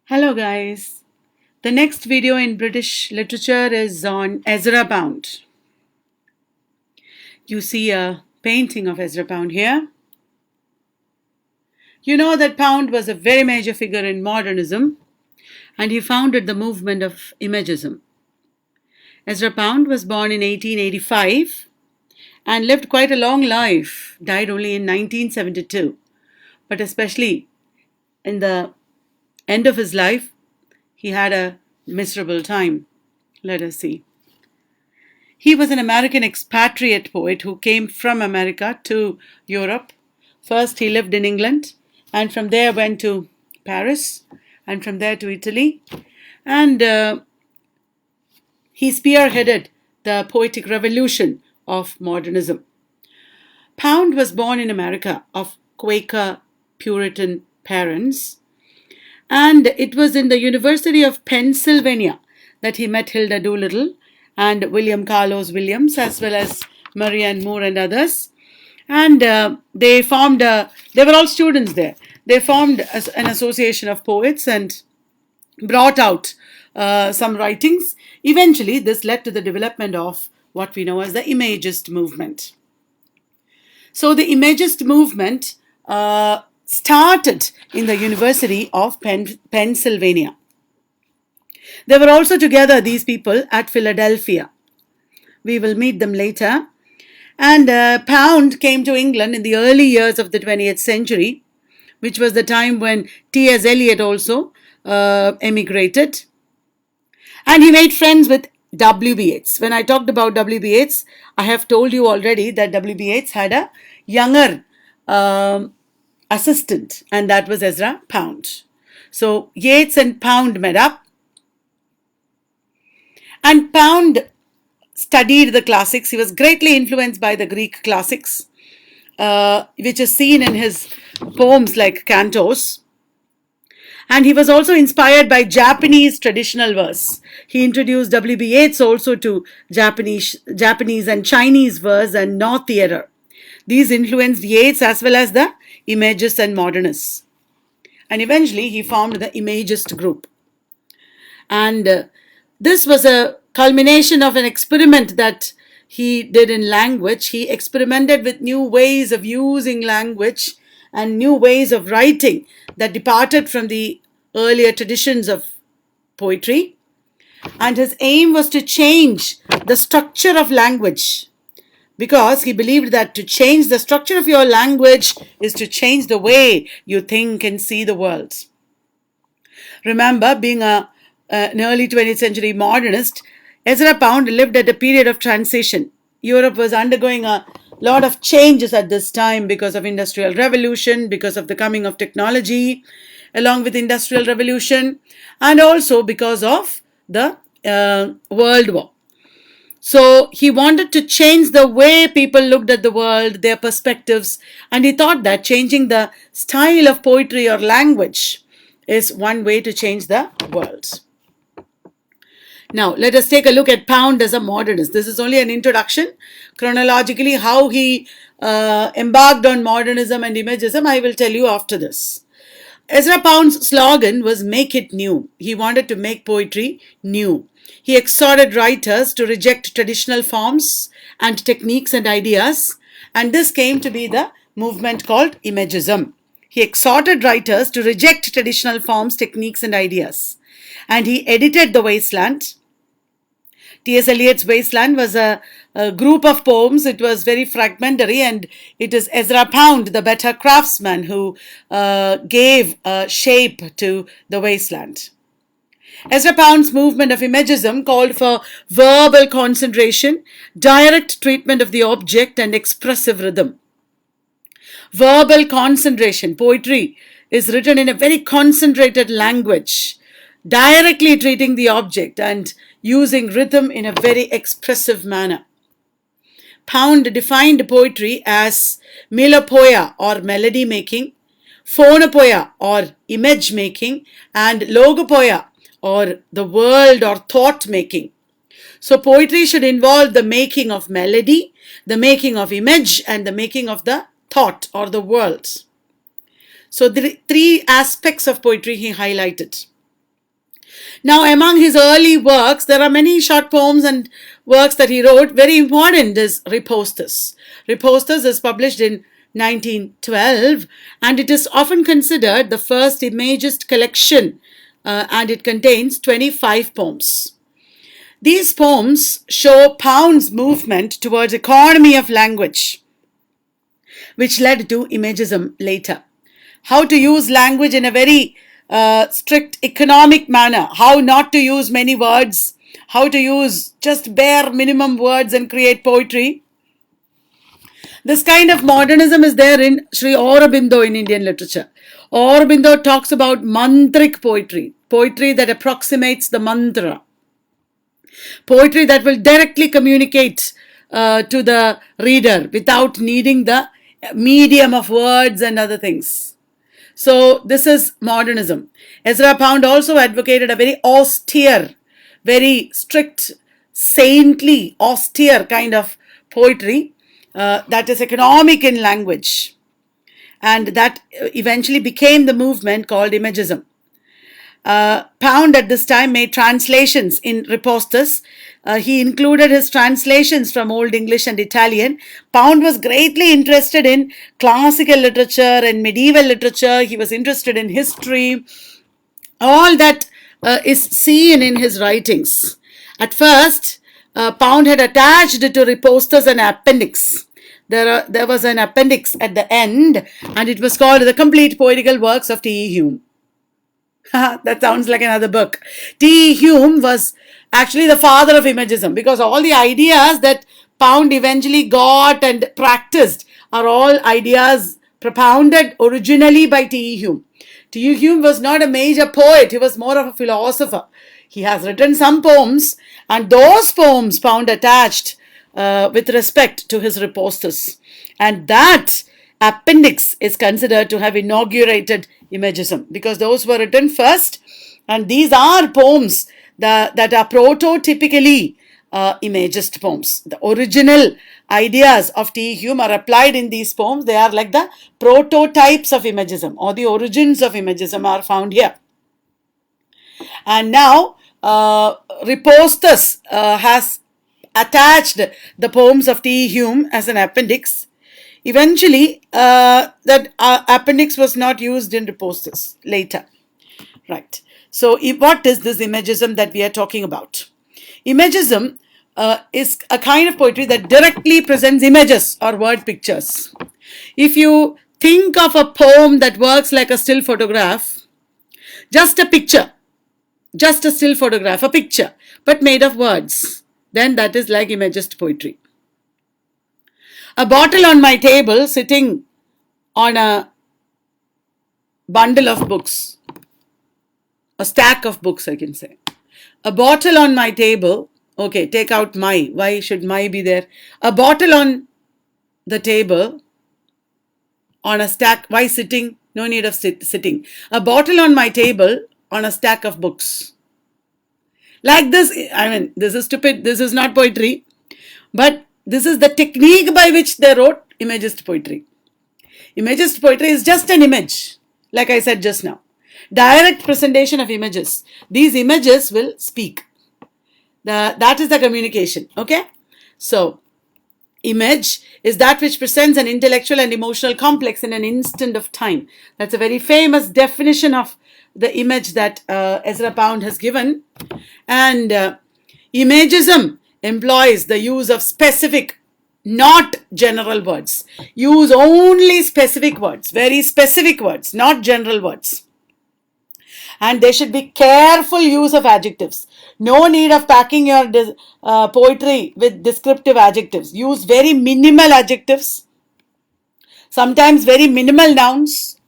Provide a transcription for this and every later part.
Hello guys. The next video in British literature is on Ezra Pound. You see a painting of Ezra Pound here. You know that Pound was a very major figure in modernism and he founded the movement of Imagism. Ezra Pound was born in 1885 and lived quite a long life, died only in 1972. But especially in the end of his life, he had a miserable time. Let us see. He was an American expatriate poet who came from America to Europe. First, he lived in England, and from there went to Paris, and from there to Italy. And he spearheaded the poetic revolution of modernism. Pound was born in America of Quaker Puritan parents, and it was in the University of Pennsylvania that he met Hilda Doolittle and William Carlos Williams, as well as Marianne Moore and others. And they were all students there. They formed an association of poets and brought out some writings. Eventually, this led to the development of what we know as the Imagist movement. So the Imagist movement started in the University of Pennsylvania. They were also together, these people, at Philadelphia. We will meet them later. And Pound came to England in the early years of the 20th century, which was the time when T.S. Eliot also emigrated. And he made friends with W.B. Yeats. When I talked about W.B. Yeats, I have told you already that W.B. Yeats had a younger assistant, and that was Ezra Pound. So Yeats and Pound met up. And Pound studied the classics. He was greatly influenced by the Greek classics, which is seen in his poems like cantos. And he was also inspired by Japanese traditional verse. He introduced W.B. Yeats also to Japanese and Chinese verse and North theatre. These influenced Yeats as well as the Imagists and Modernists. And eventually he formed the Imagist group. And this was a culmination of an experiment that he did in language. He experimented with new ways of using language and new ways of writing that departed from the earlier traditions of poetry. And his aim was to change the structure of language, because he believed that to change the structure of your language is to change the way you think and see the world. Remember, being an early 20th century modernist, Ezra Pound lived at a period of transition. Europe was undergoing a lot of changes at this time because of industrial revolution, because of the coming of technology, along with industrial revolution, and also because of the World War. So he wanted to change the way people looked at the world, their perspectives, and he thought that changing the style of poetry or language is one way to change the world. Now, let us take a look at Pound as a modernist. This is only an introduction. Chronologically, how he embarked on modernism and imagism, I will tell you after this. Ezra Pound's slogan was "Make it new." He wanted to make poetry new. He exhorted writers to reject traditional forms and techniques and ideas, and this came to be the movement called Imagism. He exhorted writers to reject traditional forms, techniques, and ideas. And he edited The Wasteland. T.S. Eliot's Wasteland was a group of poems. It was very fragmentary, and it is Ezra Pound, the better craftsman, who gave shape to The Wasteland. Ezra Pound's movement of Imagism called for verbal concentration, direct treatment of the object, and expressive rhythm. Verbal concentration. Poetry is written in a very concentrated language, directly treating the object and using rhythm in a very expressive manner. Pound defined poetry as melopoia or melody making, phonopoia or image making, and logopoia or the world or thought making. So poetry should involve the making of melody, the making of image, and the making of the thought or the world. So the three aspects of poetry he highlighted. Now, among his early works, there are many short poems and works that he wrote. Very important is Ripostus. Ripostus is published in 1912, and it is often considered the first Imagist collection, and it contains 25 poems. These poems show Pound's movement towards economy of language, which led to Imagism later. How to use language in a very strict economic manner, how not to use many words, how to use just bare minimum words and create poetry. This kind of modernism is there in Sri Aurobindo in Indian literature. Aurobindo talks about mantric poetry, poetry that approximates the mantra, poetry that will directly communicate to the reader without needing the medium of words and other things. So this is modernism. Ezra Pound also advocated a very austere, very strict, saintly, austere kind of poetry that is economic in language. And that eventually became the movement called Imagism. Pound at this time made translations in Ripostus. He included his translations from Old English and Italian. Pound was greatly interested in classical literature and medieval literature. He was interested in history. All that is seen in his writings. At first, Pound had attached to Ripostus an appendix. There was an appendix at the end, and it was called The Complete Poetical Works of T.E. Hume. That sounds like another book. T.E. Hume was actually the father of Imagism, because all the ideas that Pound eventually got and practiced are all ideas propounded originally by T.E. Hume. T.E. Hume was not a major poet, he was more of a philosopher. He has written some poems, and those poems Pound attached with respect to his Ripostus. And that appendix is considered to have inaugurated Imagism, because those were written first, and these are poems that are prototypically Imagist poems. The original ideas of T.E. Hume are applied in these poems. They are like the prototypes of Imagism, or the origins of Imagism are found here. And now Ripostus has attached the poems of T.E. Hume as an appendix. Eventually, that appendix was not used in Ripostus later. Right. So, what is this Imagism that we are talking about? Imagism is a kind of poetry that directly presents images or word pictures. If you think of a poem that works like a still photograph, just a picture, just a still photograph, a picture, but made of words, then that is like Imagist poetry. A bottle on my table sitting on a bundle of books, a stack of books, I can say. A bottle on my table, okay, take out my, why should my be there? A bottle on the table, on a stack, why sitting? No need of sitting. A bottle on my table on a stack of books. Like this, I mean, this is stupid, this is not poetry, but this is the technique by which they wrote Imagist poetry. Imagist poetry is just an image, like I said just now. Direct presentation of images. These images will speak. That is the communication, okay? So, image is that which presents an intellectual and emotional complex in an instant of time. That's a very famous definition of the image that Ezra Pound has given. And Imagism employs the use of specific, not general words. Use only specific words, very specific words, not general words. And there should be careful use of adjectives. No need of packing your poetry with descriptive adjectives. Use very minimal adjectives, sometimes very minimal nouns,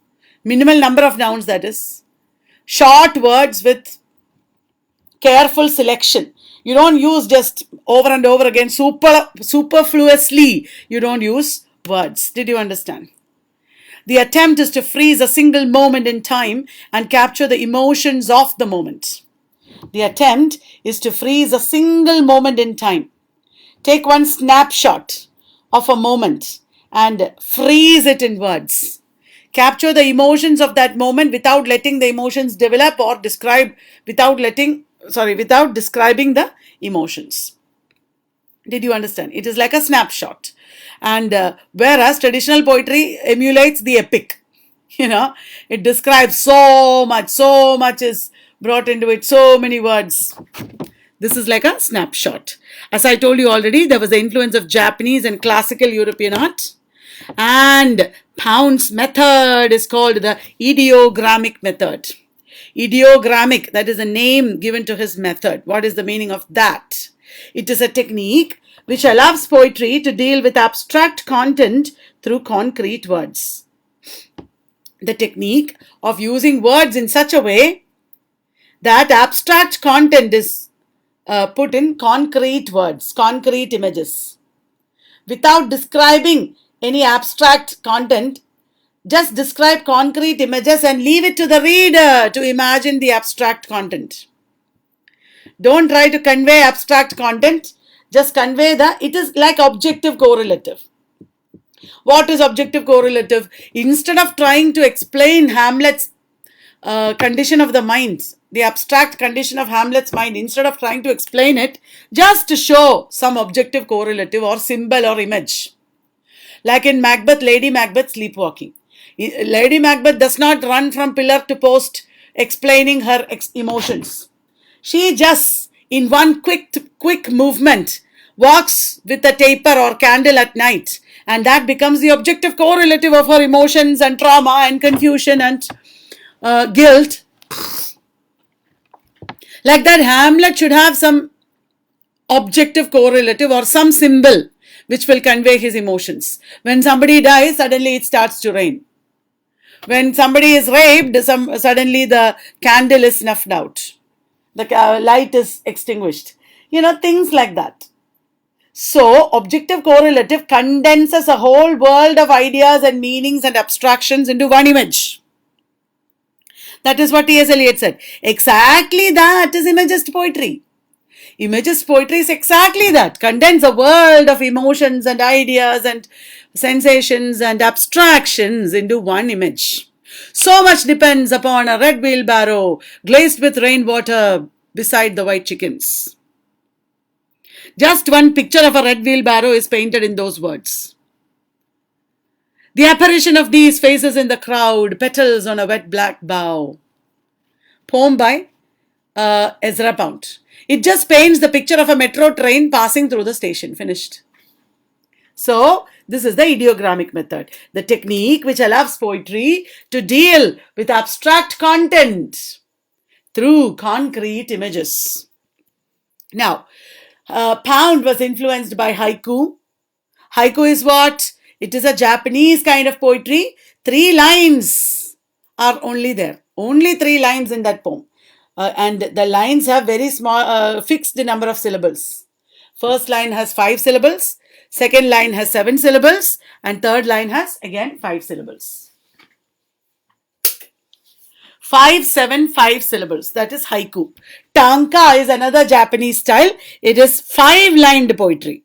minimal number of nouns, that is. Short words with careful selection. You don't use just over and over again, superfluously. You don't use words. Did you understand? The attempt is to freeze a single moment in time and capture the emotions of the moment. The attempt is to freeze a single moment in time. Take one snapshot of a moment and freeze it in words. capture the emotions of that moment without letting the emotions develop or without describing the emotions. Did you understand? It is like a snapshot. And whereas traditional poetry emulates the epic, it describes so much is brought into it, so many words. This is like a snapshot. As I told you already, there was the influence of Japanese and classical European art. And Pound's method is called the ideogrammic method. Ideogrammic, that is a name given to his method. What is the meaning of that? It is a technique which allows poetry to deal with abstract content through concrete words. The technique of using words in such a way that abstract content is put in concrete words, concrete images. Without describing any abstract content, just describe concrete images and leave it to the reader to imagine the abstract content. Don't try to convey abstract content, just convey it is like objective correlative. What is objective correlative? Instead of trying to explain Hamlet's condition of the mind, the abstract condition of Hamlet's mind, instead of trying to explain it, just to show some objective correlative or symbol or image. Like in Macbeth, Lady Macbeth sleepwalking. Lady Macbeth does not run from pillar to post explaining her emotions. She just, in one quick movement, walks with a taper or candle at night, and that becomes the objective correlative of her emotions and trauma and confusion and guilt. Like that, Hamlet should have some objective correlative or some symbol which will convey his emotions. When somebody dies, suddenly it starts to rain. When somebody is raped, suddenly the candle is snuffed out. The light is extinguished. Things like that. So, objective correlative condenses a whole world of ideas and meanings and abstractions into one image. That is what T.S. Eliot said. Exactly that is Imagist poetry. Imagist poetry is exactly that. Condense a world of emotions and ideas and sensations and abstractions into one image. So much depends upon a red wheelbarrow glazed with rainwater beside the white chickens. Just one picture of a red wheelbarrow is painted in those words. The apparition of these faces in the crowd, petals on a wet black bough. Poem by Ezra Pound. It just paints the picture of a metro train passing through the station. Finished. So, this is the ideogrammic method, the technique which allows poetry to deal with abstract content through concrete images. Now, Pound was influenced by haiku. Haiku is what? It is a Japanese kind of poetry. 3 lines are only there. Only 3 lines in that poem. And the lines have very small, fixed number of syllables. First line has 5 syllables. Second line has 7 syllables. And third line has again 5 syllables. 5, 7, 5 syllables. That is haiku. Tanka is another Japanese style. It is 5-lined poetry.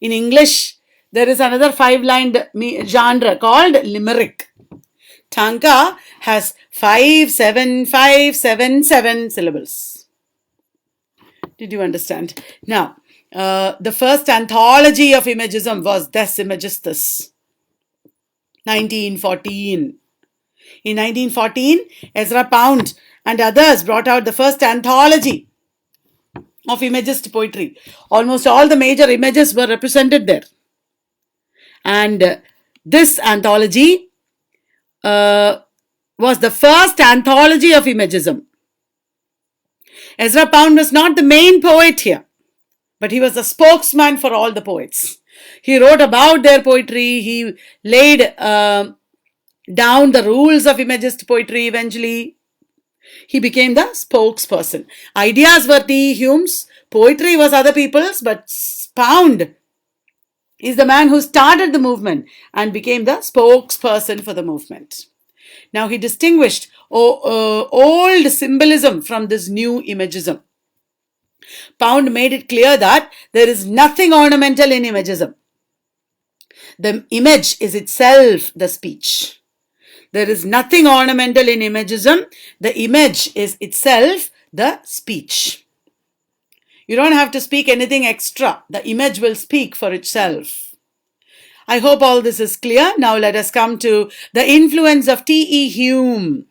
In English, there is another 5-lined genre called limerick. Tanka has 5, 7, 5, 7, 7 syllables. Did you understand? Now, the first anthology of Imagism was Des Imagistus, 1914. In 1914, Ezra Pound and others brought out the first anthology of Imagist poetry. Almost all the major images were represented there. And this anthology was the first anthology of Imagism. Ezra Pound was not the main poet here, but he was the spokesman for all the poets. He wrote about their poetry. He laid down the rules of Imagist poetry eventually. He became the spokesperson. Ideas were T. Hume's, poetry was other people's, but Pound is the man who started the movement and became the spokesperson for the movement. Now he distinguished old symbolism from this new imagism. Pound made it clear that there is nothing ornamental in imagism. The image is itself the speech. There is nothing ornamental in imagism. The image is itself the speech. You don't have to speak anything extra. The image will speak for itself. I hope all this is clear. Now let us come to the influence of T.E. Hume.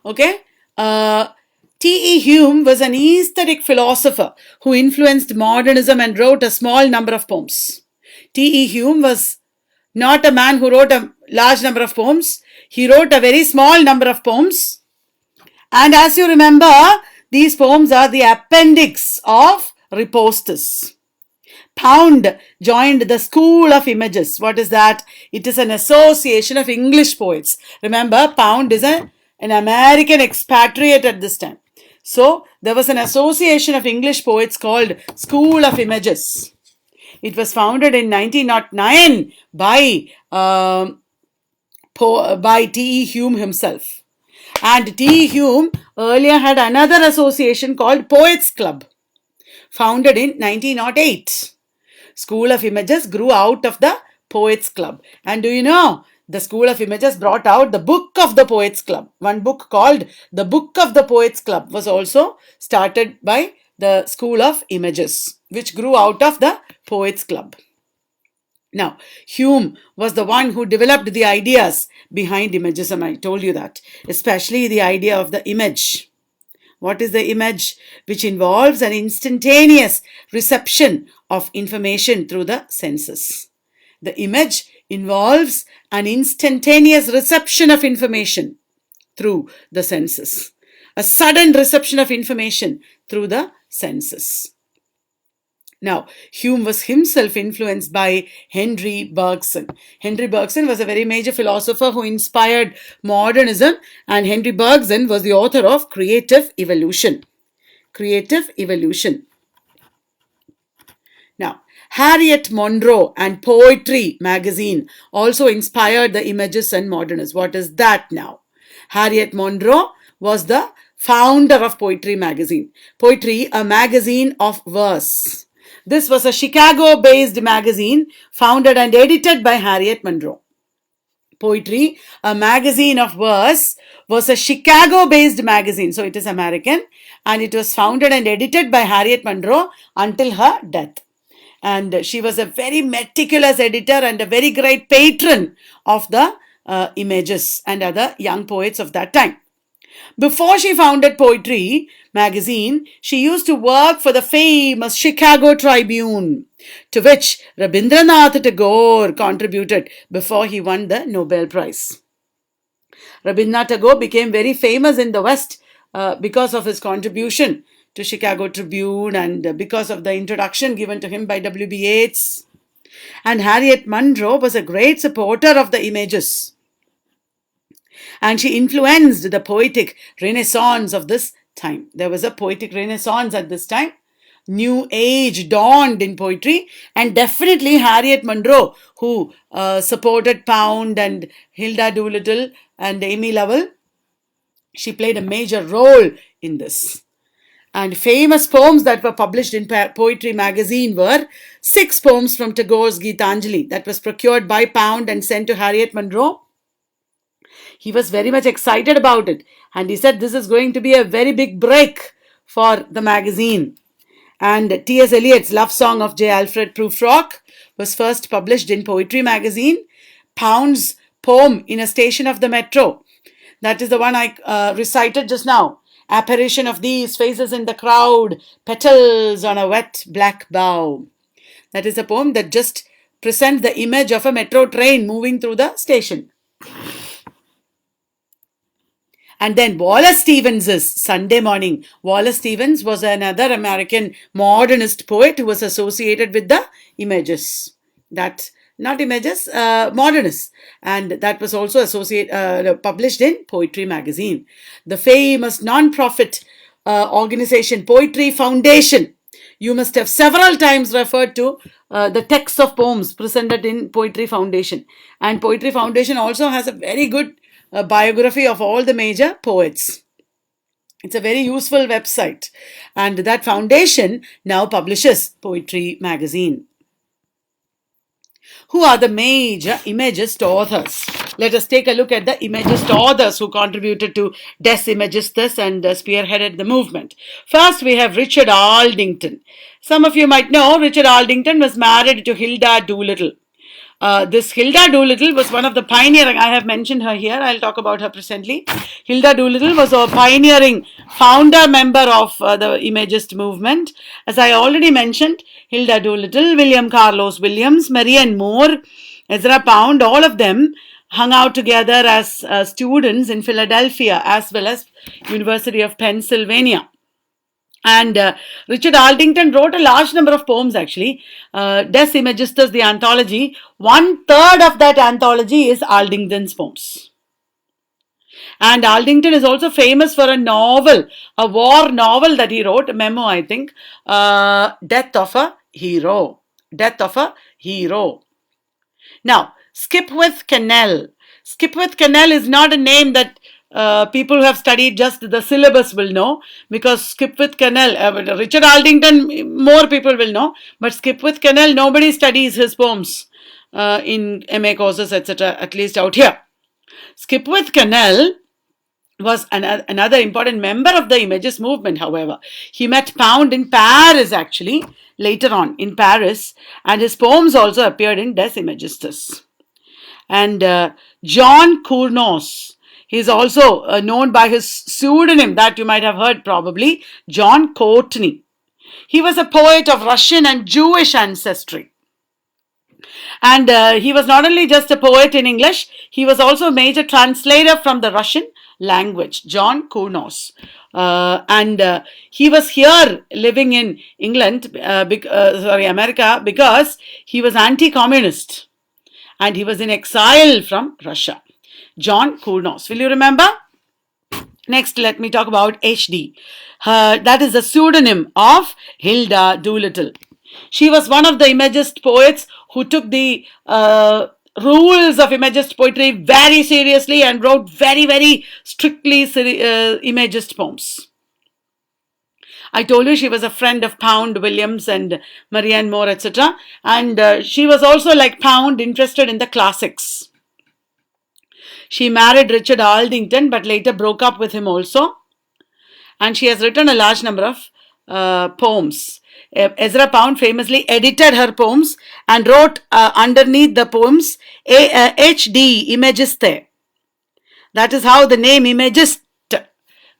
Okay? T.E. Hume was an aesthetic philosopher who influenced modernism and wrote a small number of poems. T.E. Hume was not a man who wrote a large number of poems. He wrote a very small number of poems. And as you remember, these poems are the appendix of Ripostus. Pound joined the School of Images. What is that? It is an association of English poets. Remember, Pound is an American expatriate at this time. So, there was an association of English poets called School of Images. It was founded in 1909 by T.E. Hume himself. And T.E. Hume earlier had another association called Poets Club, founded in 1908. School of Images grew out of the Poets Club. And do you know, the School of Images brought out the Book of the Poets Club. One book called The Book of the Poets Club was also started by the School of Images, which grew out of the Poets Club. Now, Hume was the one who developed the ideas behind imagism. I told you that, especially the idea of the image. What is the image? Which involves an instantaneous reception of information through the senses. The image involves an instantaneous reception of information through the senses. A sudden reception of information through the senses. Now, Hume was himself influenced by Henry Bergson. Henry Bergson was a very major philosopher who inspired modernism, and Henry Bergson was the author of Creative Evolution. Creative Evolution. Now, Harriet Monroe and Poetry magazine also inspired the images and modernists. What is that now? Harriet Monroe was the founder of Poetry magazine. Poetry, a magazine of verse. This was a Chicago-based magazine founded and edited by Harriet Monroe. Poetry, a magazine of verse, was a Chicago-based magazine. So it is American, and it was founded and edited by Harriet Monroe until her death. And she was a very meticulous editor and a very great patron of the images and other young poets of that time. Before she founded Poetry magazine, she used to work for the famous Chicago Tribune, to which Rabindranath Tagore contributed before he won the Nobel Prize. Rabindranath Tagore became very famous in the West because of his contribution to Chicago Tribune and because of the introduction given to him by W.B. Yeats. And Harriet Monroe was a great supporter of the images. And she influenced the poetic renaissance of this time. There was a poetic renaissance at this time. New age dawned in poetry, and definitely Harriet Monroe, who supported Pound and Hilda Doolittle and Amy Lowell, she played a major role in this. And famous poems that were published in Poetry magazine were 6 poems from Tagore's Gitanjali that was procured by Pound and sent to Harriet Monroe. He was very much excited about it, and he said this is going to be a very big break for the magazine. And T.S. Eliot's Love Song of J. Alfred Prufrock was first published in Poetry magazine. Pound's poem In a Station of the Metro, that is the one I recited just now. Apparition of these faces in the crowd, petals on a wet black bough. That is a poem that just presents the image of a metro train moving through the station. And then Wallace Stevens' Sunday Morning. Wallace Stevens was another American modernist poet who was associated with the images. Modernists. And that was also published in Poetry magazine. The famous non-profit organization Poetry Foundation. You must have several times referred to the texts of poems presented in Poetry Foundation. And Poetry Foundation also has a very good biography of all the major poets. It's a very useful website. And that foundation now publishes Poetry magazine. Who are the major Imagist authors? Let us take a look at the Imagist authors who contributed to Des Imagistus and spearheaded the movement. First, we have Richard Aldington. Some of you might know Richard Aldington was married to Hilda Doolittle. This Hilda Doolittle was one of the pioneering, I have mentioned her here, I'll talk about her presently. Hilda Doolittle was a pioneering founder member of the Imagist movement. As I already mentioned, Hilda Doolittle, William Carlos Williams, Marianne Moore, Ezra Pound, all of them hung out together as students in Philadelphia as well as University of Pennsylvania. And Richard Aldington wrote a large number of poems actually. Des Imagistus, the anthology, 1/3 of that anthology is Aldington's poems. And Aldington is also famous for a novel, a war novel that he wrote, a memo I think, Death of a Hero. Death of a Hero. Now, Skipwith Cannell. Skipwith Cannell is not a name that people who have studied just the syllabus will know, because Skipwith Cannell, Richard Aldington, more people will know, but Skipwith Cannell, nobody studies his poems in MA courses, etc., at least out here. Skipwith Cannell was another important member of the Imagist movement, however. He met Pound in Paris, actually, later on in Paris, and his poems also appeared in Des Imagistus. And John Cournos, he is also known by his pseudonym that you might have heard probably, John Courtney. He was a poet of Russian and Jewish ancestry. And he was not only just a poet in English, he was also a major translator from the Russian language, John Cournos. And he was here living in England, America, because he was anti-communist. And he was in exile from Russia. John Cournos. Will you remember? Next, let me talk about H.D. That is the pseudonym of Hilda Doolittle. She was one of the Imagist poets who took the rules of Imagist poetry very seriously and wrote very, very strictly Imagist poems. I told you she was a friend of Pound, Williams, and Marianne Moore, etc. And she was also, like Pound, interested in the classics. She married Richard Aldington, but later broke up with him also. And she has written a large number of poems. Ezra Pound famously edited her poems and wrote underneath the poems H.D. Imagiste. That is how the name Imagist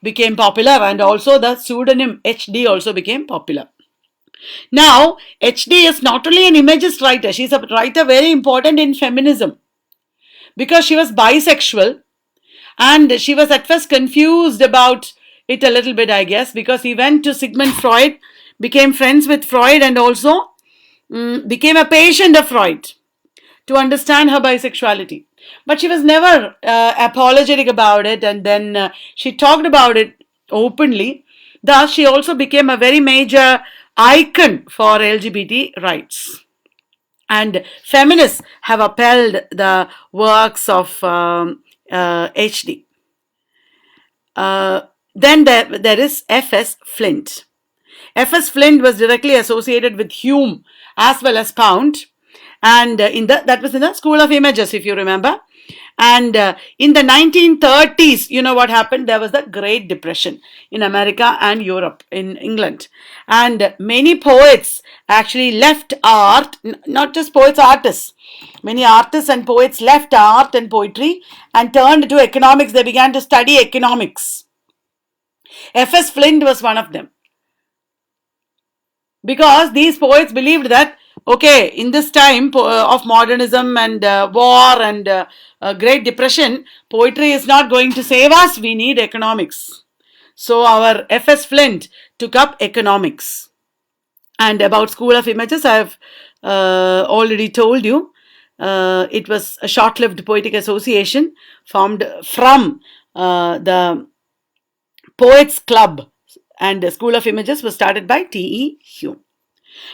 became popular, and also the pseudonym H.D. also became popular. Now, H.D. is not only an Imagist writer, she is a writer very important in feminism, because she was bisexual, and she was at first confused about it a little bit, I guess, because he went to Sigmund Freud, became friends with Freud, and also became a patient of Freud to understand her bisexuality. But she was never apologetic about it, and then she talked about it openly. Thus, she also became a very major icon for LGBT rights. And feminists have upheld the works of H.D. Then there is F.S. Flint. F.S. Flint was directly associated with Hume as well as Pound, and that was in the School of Images, if you remember. And in the 1930s, you know what happened? There was the Great Depression in America and Europe, in England. And many poets actually left art, not just poets, artists. Many artists and poets left art and poetry and turned to economics. They began to study economics. F.S. Flint was one of them. Because these poets believed that, okay, in this time of modernism and war and Great Depression, poetry is not going to save us. We need economics. So our F.S. Flint took up economics. And about School of Images, I have already told you. It was a short-lived poetic association formed from the Poets Club, and the School of Images was started by T.E. Hume.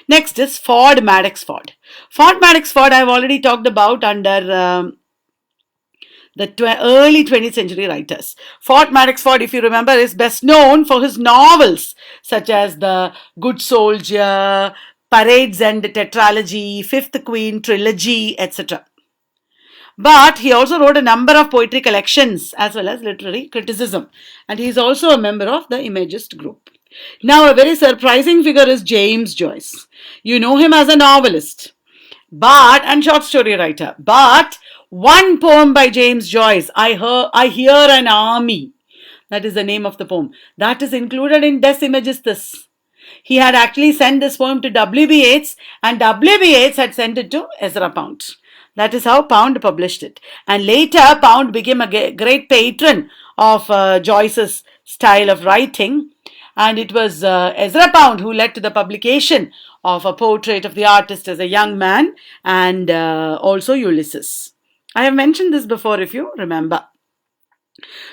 Next is Ford Madox Ford. Ford Madox Ford I have already talked about under the early 20th century writers. Ford Madox Ford, if you remember, is best known for his novels such as The Good Soldier, Parades and Tetralogy, Fifth Queen Trilogy, etc. But he also wrote a number of poetry collections as well as literary criticism. And he is also a member of the Imagist group. Now, a very surprising figure is James Joyce. You know him as a novelist, and short story writer. But one poem by James Joyce, I Hear an Army, that is the name of the poem, that is included in Des Imagistus. He had actually sent this poem to W.B. Yeats, and W.B. Yeats had sent it to Ezra Pound. That is how Pound published it. And later, Pound became a great patron of Joyce's style of writing. And it was Ezra Pound who led to the publication of a portrait of the artist as a young man, and also Ulysses. I have mentioned this before, if you remember.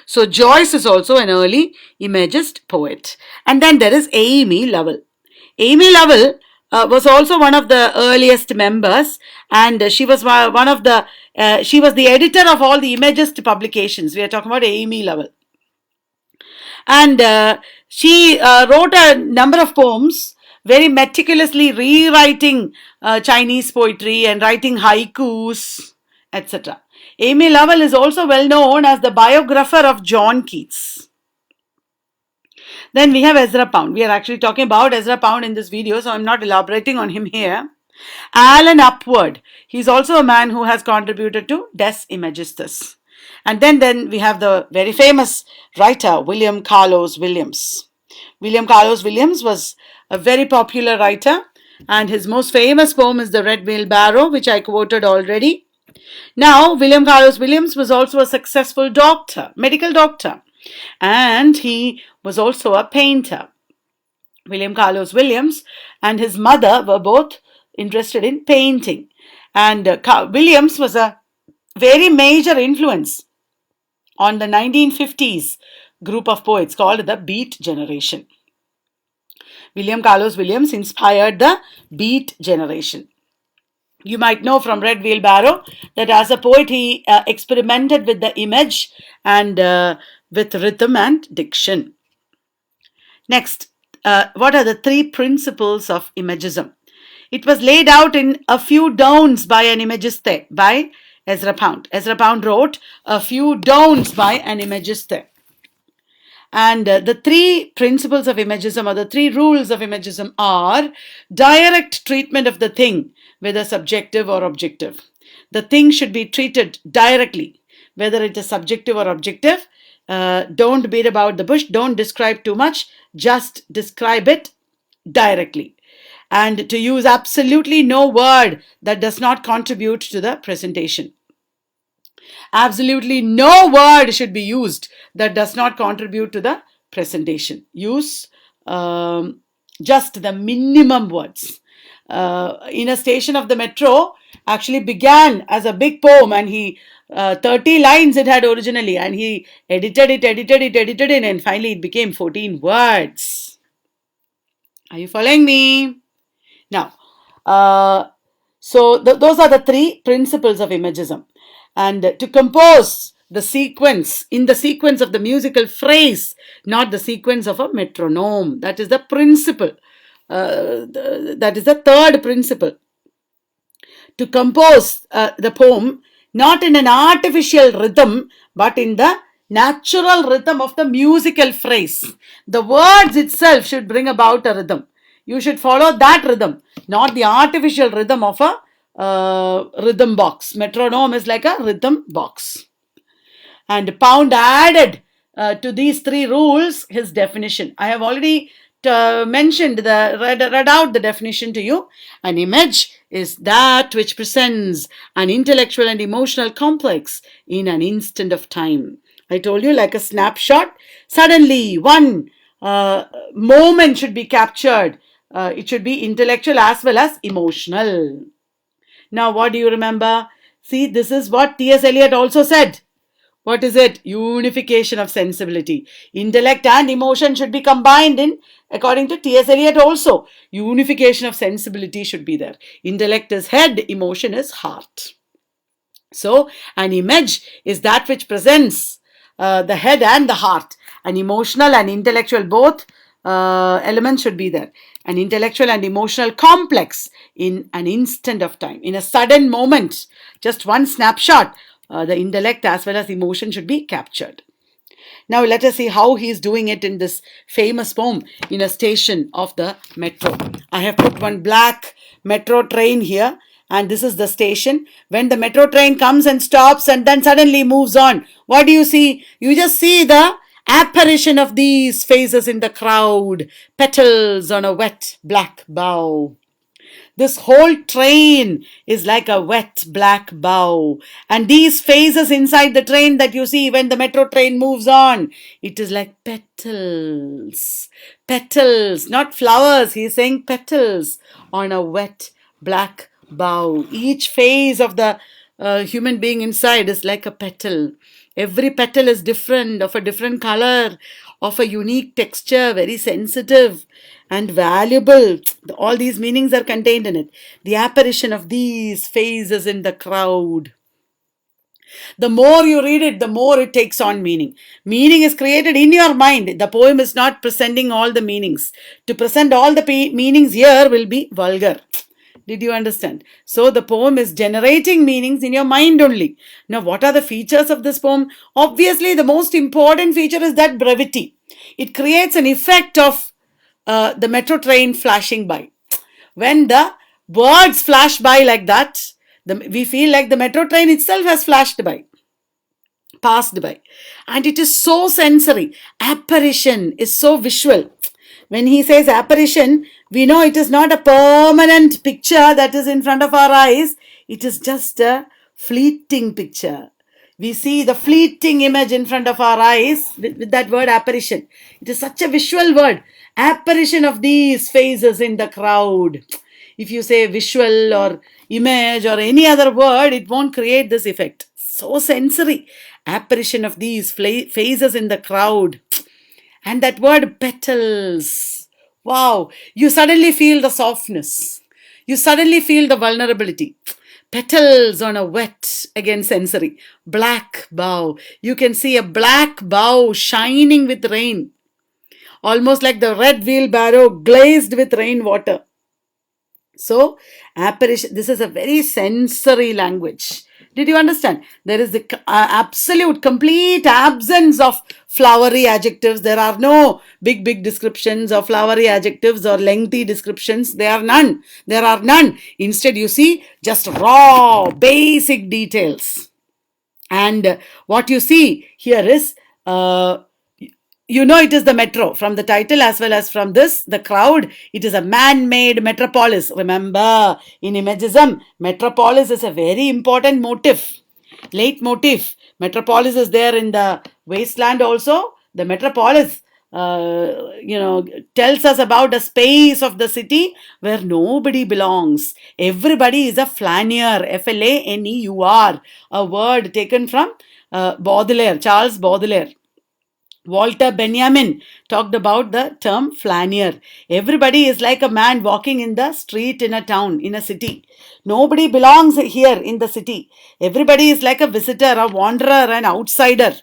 So Joyce is also an early Imagist poet. And then there is Amy Lovell. Amy Lovell was also one of the earliest members, and she was she was the editor of all the Imagist publications. We are talking about Amy Lovell. And she wrote a number of poems, very meticulously rewriting Chinese poetry and writing haikus, etc. Amy Lovell is also well known as the biographer of John Keats. Then we have Ezra Pound. We are actually talking about Ezra Pound in this video, so I'm not elaborating on him here. Alan Upward. He's also a man who has contributed to Des Imagistus. And then we have the very famous writer, William Carlos Williams. William Carlos Williams was a very popular writer, and his most famous poem is The Red Wheelbarrow, which I quoted already. Now, William Carlos Williams was also a successful doctor, medical doctor, and he was also a painter. William Carlos Williams and his mother were both interested in painting, and Williams was a very major influence on the 1950s group of poets called the Beat Generation. William Carlos Williams inspired the Beat Generation. You might know from Red Wheelbarrow that as a poet he experimented with the image and with rhythm and diction. Next, what are the three principles of Imagism? It was laid out in A Few Downs by an Imagiste by Ezra Pound. Ezra Pound wrote A Few Downs by an Imagiste. And the three principles of Imagism, or the three rules of Imagism, are direct treatment of the thing, whether subjective or objective. The thing should be treated directly, whether it is subjective or objective. Don't beat about the bush, don't describe too much, just describe it directly. And to use absolutely no word that does not contribute to the presentation. Absolutely no word should be used that does not contribute to the presentation. Use just the minimum words. In a station of the metro actually began as a big poem, and he 30 lines it had originally, and he edited it, and finally it became 14 words. Are you following me? Now, those are the three principles of Imagism. And to compose the sequence, in the sequence of the musical phrase, not the sequence of a metronome. That is the principle. That is the third principle. To compose the poem not in an artificial rhythm, but in the natural rhythm of the musical phrase. The words itself should bring about a rhythm. You should follow that rhythm, not the artificial rhythm of a rhythm box. Metronome is like a rhythm box. And Pound added to these three rules his definition. I have already read out the definition to you. An image is that which presents an intellectual and emotional complex in an instant of time. I told you, like a snapshot. Suddenly, one moment should be captured. It should be intellectual as well as emotional. Now, what do you remember? See, this is what T.S. Eliot also said. What is it? Unification of sensibility. Intellect and emotion should be combined in, according to T.S. Eliot also. Unification of sensibility should be there. Intellect is head, emotion is heart. So, an image is that which presents the head and the heart. An emotional and intellectual both elements should be there. An intellectual and emotional complex in an instant of time, in a sudden moment, just one snapshot. The intellect as well as emotion should be captured. Now let us see how he is doing it in this famous poem in a station of the metro. I have put one black metro train here, and this is the station. When the metro train comes and stops and then suddenly moves on, what do you see? You just see the apparition of these faces in the crowd, petals on a wet black bough. This whole train is like a wet black bow. And these phases inside the train that you see when the metro train moves on, it is like petals. Petals, not flowers. He is saying petals on a wet black bow. Each phase of the human being inside is like a petal. Every petal is different, of a different color, of a unique texture, very sensitive and valuable. All these meanings are contained in it. The apparition of these faces in the crowd. The more you read it, the more it takes on meaning. Meaning is created in your mind. The poem is not presenting all the meanings. To present all the meanings here will be vulgar. Did you understand? So the poem is generating meanings in your mind only. Now, what are the features of this poem? Obviously, the most important feature is that brevity. It creates an effect of the metro train flashing by. When the words flash by like that, we feel like the metro train itself has flashed by, passed by. And it is so sensory. Apparition is so visual. When he says apparition, we know it is not a permanent picture that is in front of our eyes. It is just a fleeting picture. We see the fleeting image in front of our eyes with that word apparition. It is such a visual word. Apparition of these faces in the crowd. If you say visual or image or any other word, it won't create this effect. So sensory. Apparition of these faces in the crowd. And that word petals. Wow. You suddenly feel the softness. You suddenly feel the vulnerability. Petals on a wet, again sensory, black bough. You can see a black bough shining with rain. Almost like the red wheelbarrow glazed with rainwater. So, apparition, this is a very sensory language. Did you understand? There is the absolute, complete absence of flowery adjectives. There are no big descriptions of flowery adjectives or lengthy descriptions. There are none. There are none. Instead, you see just raw, basic details. And what you see here is, you know it is the metro from the title as well as from this, the crowd. It is a man-made metropolis. Remember, in imagism, metropolis is a very important motif, leitmotif. Metropolis is there in the wasteland also. The metropolis, tells us about a space of the city where nobody belongs. Everybody is a flâneur, F-L-A-N-E-U-R, a word taken from Baudelaire, Charles Baudelaire. Walter Benjamin talked about the term flâneur. Everybody is like a man walking in the street in a town, in a city. Nobody belongs here in the city. Everybody is like a visitor, a wanderer, an outsider.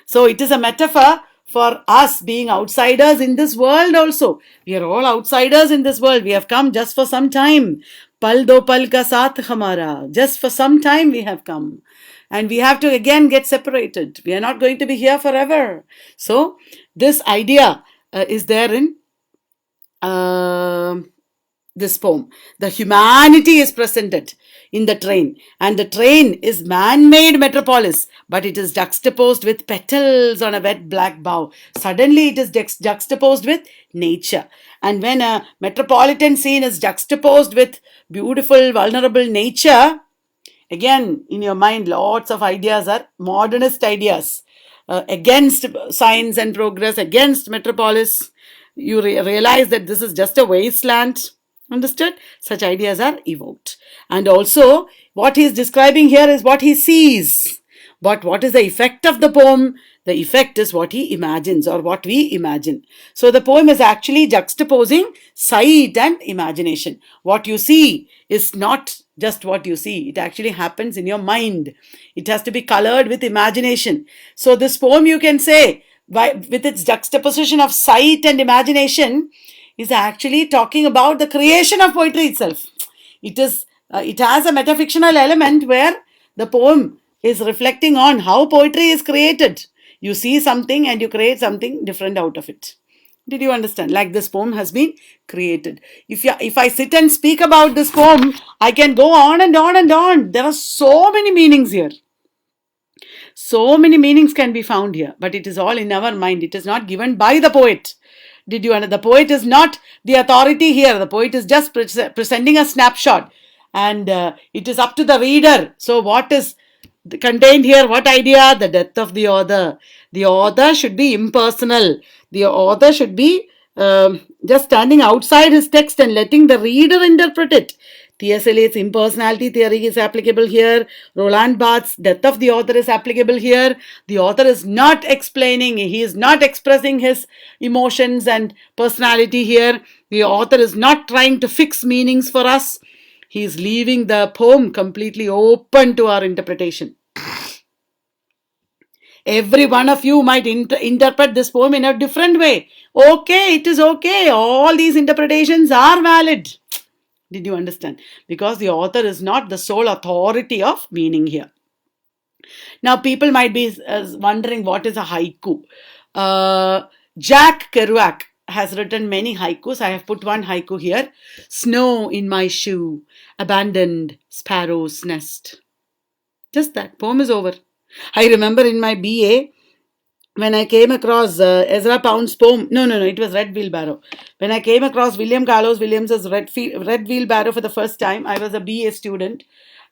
So it is a metaphor for us being outsiders in this world also. We are all outsiders in this world. We have come just for some time. Pal do pal ka saath hamara. Just for some time we have come. And we have to again get separated. We are not going to be here forever. So this idea is there in this poem. The humanity is presented in the train, and the train is man-made metropolis, but it is juxtaposed with petals on a wet black bough. Suddenly it is juxtaposed with nature. And when a metropolitan scene is juxtaposed with beautiful, vulnerable nature, again, in your mind, lots of ideas are modernist ideas against science and progress, against metropolis. You realize that this is just a wasteland. Understood? Such ideas are evoked. And also, what he is describing here is what he sees. But what is the effect of the poem? The effect is what he imagines or what we imagine. So the poem is actually juxtaposing sight and imagination. What you see is not just what you see. It actually happens in your mind. It has to be colored with imagination. So this poem, you can say, with its juxtaposition of sight and imagination, is actually talking about the creation of poetry itself. It has a metafictional element where the poem is reflecting on how poetry is created. You see something and you create something different out of it. Did you understand? Like this poem has been created. If I sit and speak about this poem, I can go on and on and on. There are so many meanings here. So many meanings can be found here, but it is all in our mind. It is not given by the poet. Did you understand? The poet is not the authority here. The poet is just presenting a snapshot, and it is up to the reader. So, what is contained here? What idea? The death of the author. The author should be impersonal. The author should be just standing outside his text and letting the reader interpret it. T.S. Eliot's impersonality theory is applicable here. Roland Barthes' death of the author is applicable here. The author is not explaining, he is not expressing his emotions and personality here. The author is not trying to fix meanings for us. He is leaving the poem completely open to our interpretation. Every one of you might interpret this poem in a different way. Okay, it is okay. All these interpretations are valid. Did you understand? Because the author is not the sole authority of meaning here. Now, people might be wondering what is a haiku. Jack Kerouac has written many haikus. I have put one haiku here. Snow in my shoe, abandoned sparrow's nest. Just that. Poem is over. I remember in my BA, when I came across Ezra Pound's poem, no, it was Red Wheelbarrow. When I came across William Carlos Williams's Red Wheelbarrow for the first time, I was a BA student.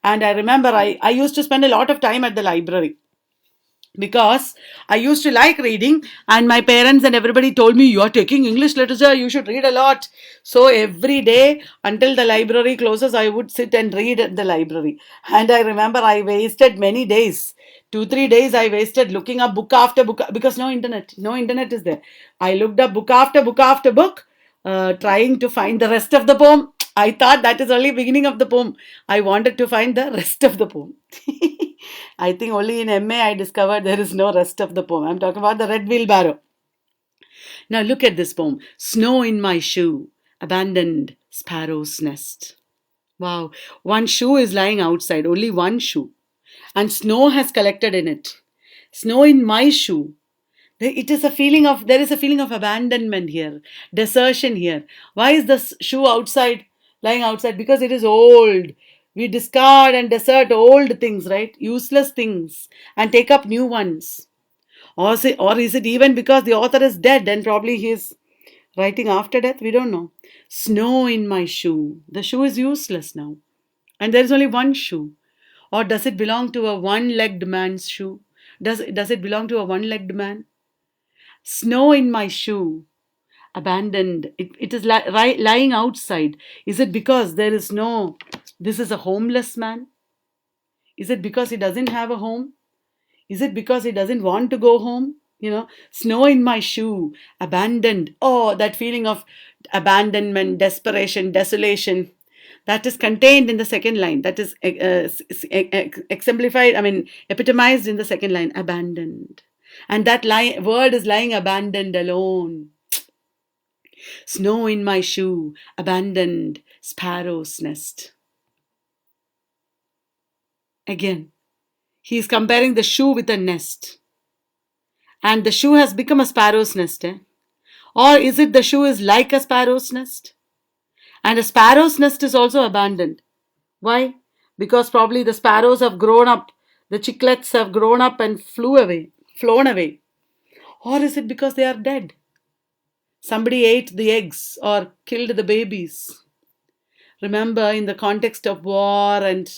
And I remember I used to spend a lot of time at the library because I used to like reading, and my parents and everybody told me, you are taking English literature, you should read a lot. So every day until the library closes, I would sit and read at the library. And I remember I wasted many days. 2-3 days I wasted looking up book after book, because no internet is there. I looked up book after book after book, trying to find the rest of the poem. I thought that is only beginning of the poem. I wanted to find the rest of the poem. I think only in MA I discovered there is no rest of the poem. I'm talking about the Red Wheelbarrow. Now look at this poem. Snow in my shoe, abandoned sparrow's nest. Wow, one shoe is lying outside, only one shoe. And snow has collected in it. Snow in my shoe. There is a feeling of abandonment here, desertion here. Why is the shoe lying outside? Because it is old. We discard and desert old things, right? Useless things, and take up new ones. Or is it even because the author is dead and probably he is writing after death? We don't know. Snow in my shoe. The shoe is useless now. And there is only one shoe. Or does it belong to a one-legged man's shoe? Does it belong to a one-legged man? Snow in my shoe, abandoned. It is lying outside. Is it because this is a homeless man? Is it because he doesn't have a home? Is it because he doesn't want to go home? Snow in my shoe, abandoned. Oh, that feeling of abandonment, desperation, desolation. That is contained in the second line. That is exemplified, epitomized in the second line, abandoned. And that word is lying abandoned alone. Snow in my shoe, abandoned sparrow's nest. Again, he is comparing the shoe with a nest. And the shoe has become a sparrow's nest. Or is it the shoe is like a sparrow's nest? And a sparrow's nest is also abandoned. Why? Because probably the sparrows have grown up. The chicklets have grown up and flown away. Or is it because they are dead? Somebody ate the eggs or killed the babies. Remember, in the context of war and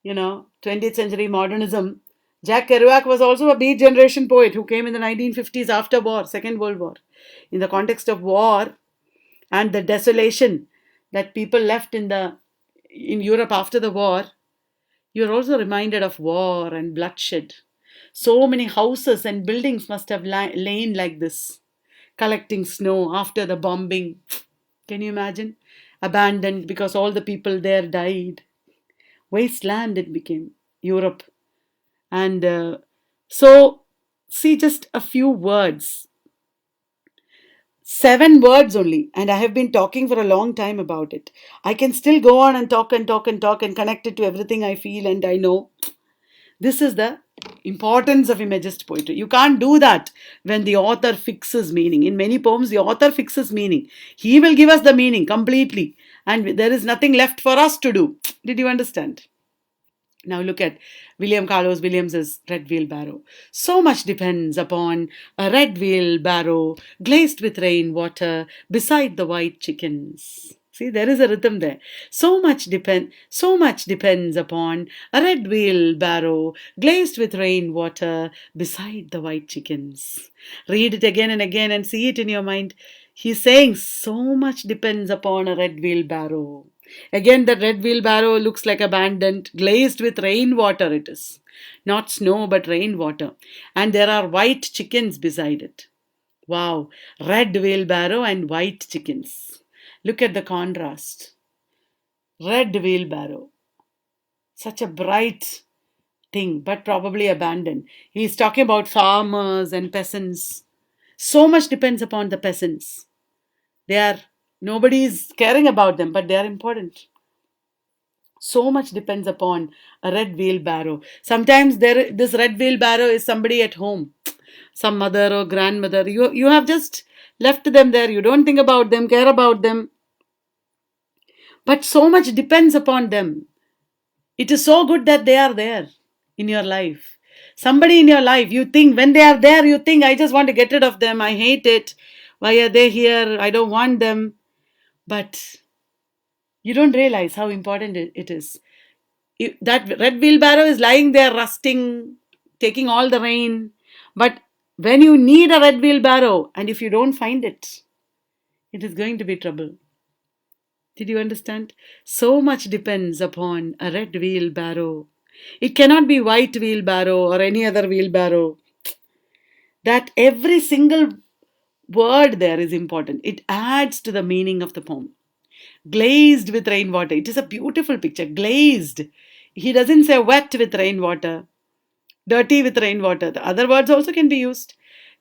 20th century modernism, Jack Kerouac was also a beat generation poet who came in the 1950s after war, Second World War. In the context of war and the desolation that people left in Europe after the war, you're also reminded of war and bloodshed. So many houses and buildings must have lain like this, collecting snow after the bombing. Can you imagine? Abandoned because all the people there died. Wasteland it became, Europe. And so See, just a few words, 7 words only, and I have been talking for a long time about it. I can still go on and talk and talk and talk and connect it to everything I feel and I know. This is the importance of imagist poetry. You can't do that when the author fixes meaning. In many poems, the author fixes meaning. He will give us the meaning completely, and there is nothing left for us to do. Did you understand? Now look at William Carlos Williams's Red Wheelbarrow. So much depends upon a red wheelbarrow glazed with rainwater beside the white chickens. See, there is a rhythm there. So much depends upon a red wheelbarrow glazed with rainwater beside the white chickens. Read it again and again and see it in your mind. He's saying so much depends upon a red wheelbarrow. Again, the red wheelbarrow looks like abandoned, glazed with rainwater it is. Not snow, but rainwater. And there are white chickens beside it. Wow, red wheelbarrow and white chickens. Look at the contrast. Red wheelbarrow. Such a bright thing, but probably abandoned. He's talking about farmers and peasants. So much depends upon the peasants. They are, nobody is caring about them, but they are important. So much depends upon a red wheelbarrow. Sometimes this red wheelbarrow is somebody at home, some mother or grandmother. You have just left them there. You don't think about them, care about them, but so much depends upon them. It is so good that they are there in your life. Somebody in your life, you think when they are there, you think, I just want to get rid of them. I hate it. Why are they here? I don't want them. But you don't realize how important it is. That red wheelbarrow is lying there rusting, taking all the rain. But when you need a red wheelbarrow and if you don't find it, it is going to be trouble. Did you understand? So much depends upon a red wheelbarrow. It cannot be white wheelbarrow or any other wheelbarrow. That every single word there is important. It adds to the meaning of the poem. Glazed with rainwater. It is a beautiful picture. Glazed. He doesn't say wet with rainwater, dirty with rainwater. The other words also can be used.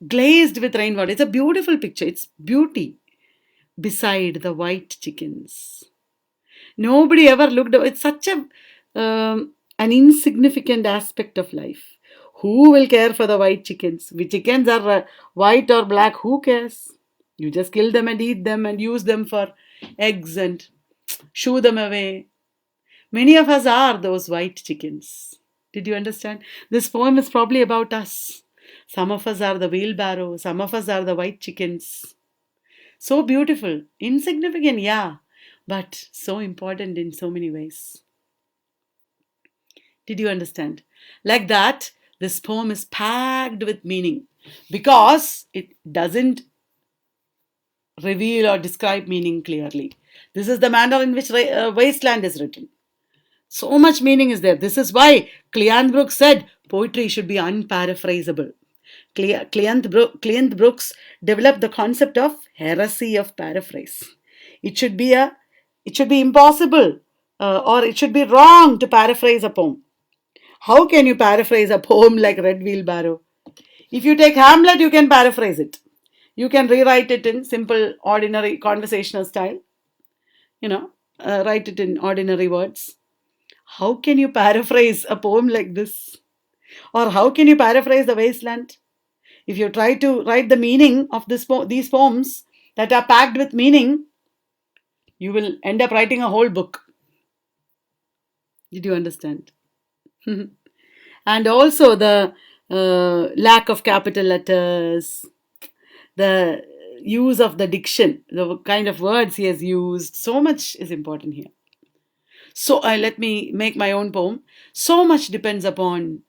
Glazed with rainwater. It's a beautiful picture. It's beauty beside the white chickens. Nobody ever looked. It's such an insignificant aspect of life. Who will care for the white chickens? Which chickens are white or black? Who cares? You just kill them and eat them and use them for eggs and shoo them away. Many of us are those white chickens. Did you understand? This poem is probably about us. Some of us are the wheelbarrow, some of us are the white chickens. So beautiful, insignificant, yeah, but so important in so many ways. Did you understand? Like that, this poem is packed with meaning because it doesn't reveal or describe meaning clearly. This is the manner in which Wasteland is written. So much meaning is there. This is why Cleanth Brooks said poetry should be unparaphrasable. Cleanth Brooks developed the concept of heresy of paraphrase. It should be impossible or it should be wrong to paraphrase a poem. How can you paraphrase a poem like Red Wheelbarrow? If you take Hamlet, you can paraphrase it. You can rewrite it in simple, ordinary conversational style. Write it in ordinary words. How can you paraphrase a poem like this? Or how can you paraphrase The Wasteland? If you try to write the meaning of these poems that are packed with meaning, you will end up writing a whole book. Did you understand? And also the lack of capital letters, the use of the diction, the kind of words he has used, so much is important here. So let me make my own poem. So much depends upon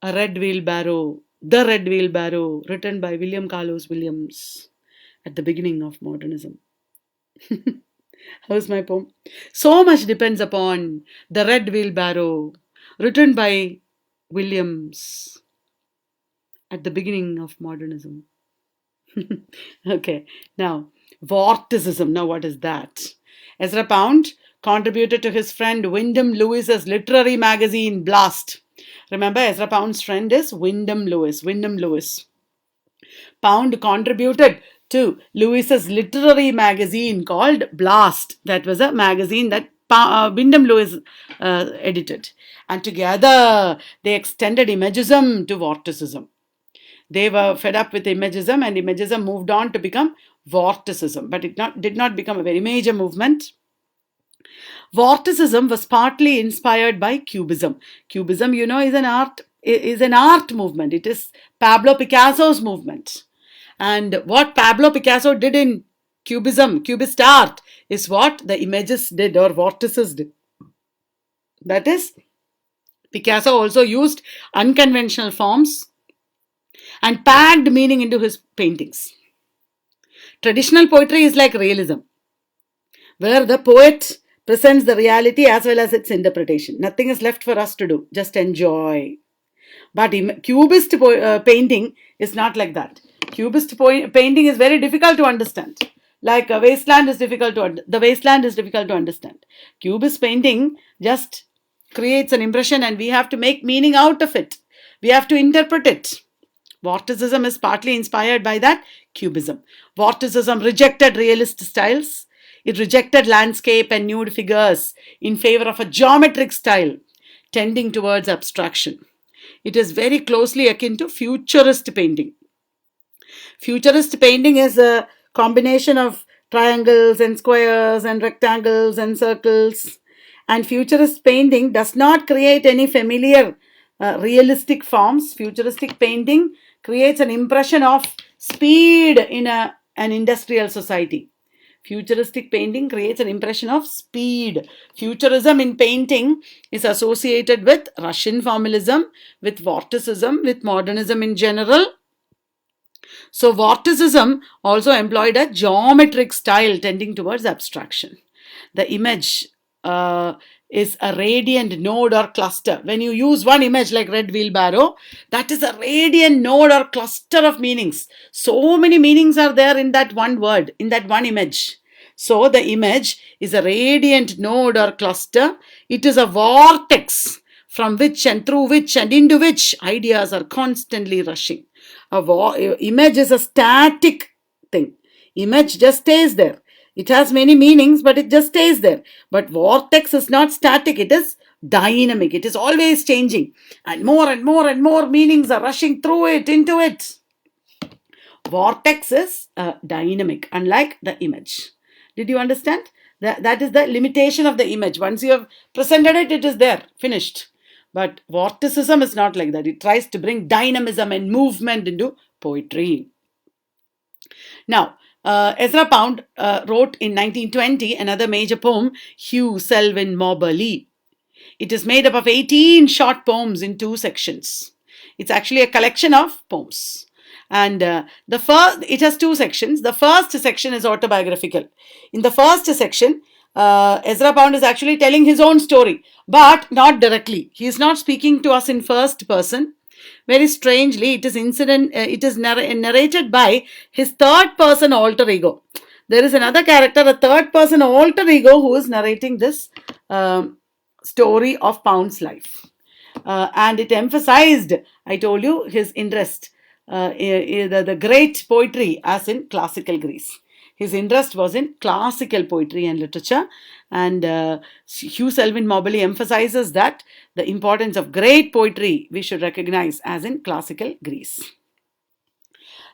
a red wheelbarrow, The Red Wheelbarrow, written by William Carlos Williams at the beginning of modernism. How's my poem? So much depends upon The Red Wheelbarrow, written by Williams at the beginning of modernism. Okay, now, vorticism. Now, what is that? Ezra Pound contributed to his friend Wyndham Lewis's literary magazine Blast, Remember, Ezra Pound's friend is Wyndham Lewis. Wyndham Lewis. Pound contributed to Lewis's literary magazine called Blast. That was a magazine that Wyndham Lewis edited. And together they extended Imagism to Vorticism. They were fed up with Imagism, and Imagism moved on to become Vorticism, but it did not become a very major movement. Vorticism was partly inspired by Cubism. Cubism, is an art movement. It is Pablo Picasso's movement. And what Pablo Picasso did in Cubism, Cubist art, is what the Images did or Vortices did. That is, Picasso also used unconventional forms and packed meaning into his paintings. Traditional poetry is like realism, where the poet presents the reality as well as its interpretation. Nothing is left for us to do, just enjoy. But Cubist painting is not like that. Cubist painting is very difficult to understand. Like the wasteland is difficult to understand. Cubist painting just creates an impression, and we have to make meaning out of it. We have to interpret it. Vorticism is partly inspired by that Cubism. Vorticism rejected realist styles. It rejected landscape and nude figures in favor of a geometric style tending towards abstraction. It is very closely akin to futurist painting. Futurist painting is a combination of triangles and squares and rectangles and circles. And futurist painting does not create any familiar realistic forms. Futuristic painting creates an impression of speed in an industrial society. Futuristic painting creates an impression of speed. Futurism in painting is associated with Russian formalism, with Vorticism, with modernism in general. So Vorticism also employed a geometric style tending towards abstraction. The image is a radiant node or cluster. When you use one image like red wheelbarrow, that is a radiant node or cluster of meanings. So many meanings are there in that one word, in that one image. So the image is a radiant node or cluster. It is a vortex from which and through which and into which ideas are constantly rushing. Image is a static thing. Image just stays there. It has many meanings, but it just stays there. But vortex is not static. It is dynamic. It is always changing. And more and more and more meanings are rushing through it, into it. Vortex is dynamic, unlike the image. Did you understand? That is the limitation of the image. Once you have presented it, it is there, finished. But Vorticism is not like that. It tries to bring dynamism and movement into poetry. Now, Ezra Pound wrote in 1920 another major poem, Hugh Selwyn Moberly. It is made up of 18 short poems in 2 sections. It's actually a collection of poems. And it has 2 sections. The first section is autobiographical. In the first section, Ezra Pound is actually telling his own story, but not directly. He is not speaking to us in first person. Very strangely, it is narrated by his third person alter ego. There is another character, a third person alter ego, who is narrating this story of Pound's life. And it emphasized, I told you, his interest in the great poetry as in classical Greece. His interest was in classical poetry and literature, and Hugh Selwyn Moberly emphasizes that the importance of great poetry we should recognize as in classical Greece.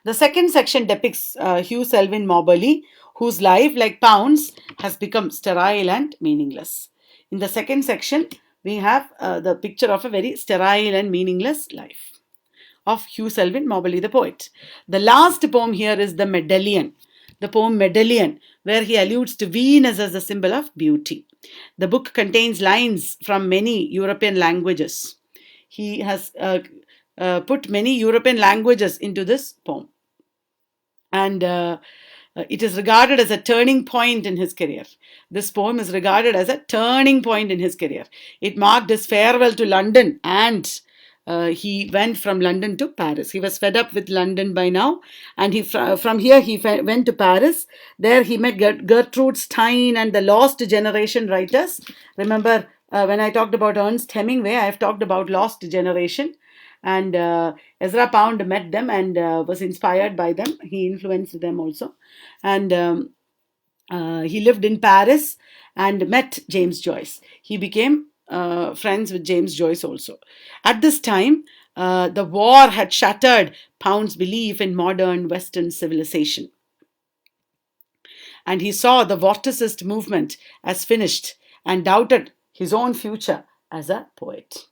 The second section depicts Hugh Selwyn Moberly, whose life, like Pound's, has become sterile and meaningless. In the second section, we have the picture of a very sterile and meaningless life of Hugh Selwyn Moberly, the poet. The last poem here is the Medallion. The poem Medallion, where he alludes to Venus as a symbol of beauty. The book contains lines from many European languages. He has put many European languages into this poem. And it is regarded as a turning point in his career. This poem is regarded as a turning point in his career. It marked his farewell to London, and he went from London to Paris. He was fed up with London by now, and from here he went to Paris. There he met Gertrude Stein and the Lost Generation writers. Remember When I talked about Ernest Hemingway, I have talked about Lost Generation. And Ezra Pound met them and was inspired by them. He influenced them also. And he lived in Paris and met James Joyce. He became friends with James Joyce also. At this time, the war had shattered Pound's belief in modern Western civilization, and he saw the vorticist movement as finished and doubted his own future as a poet.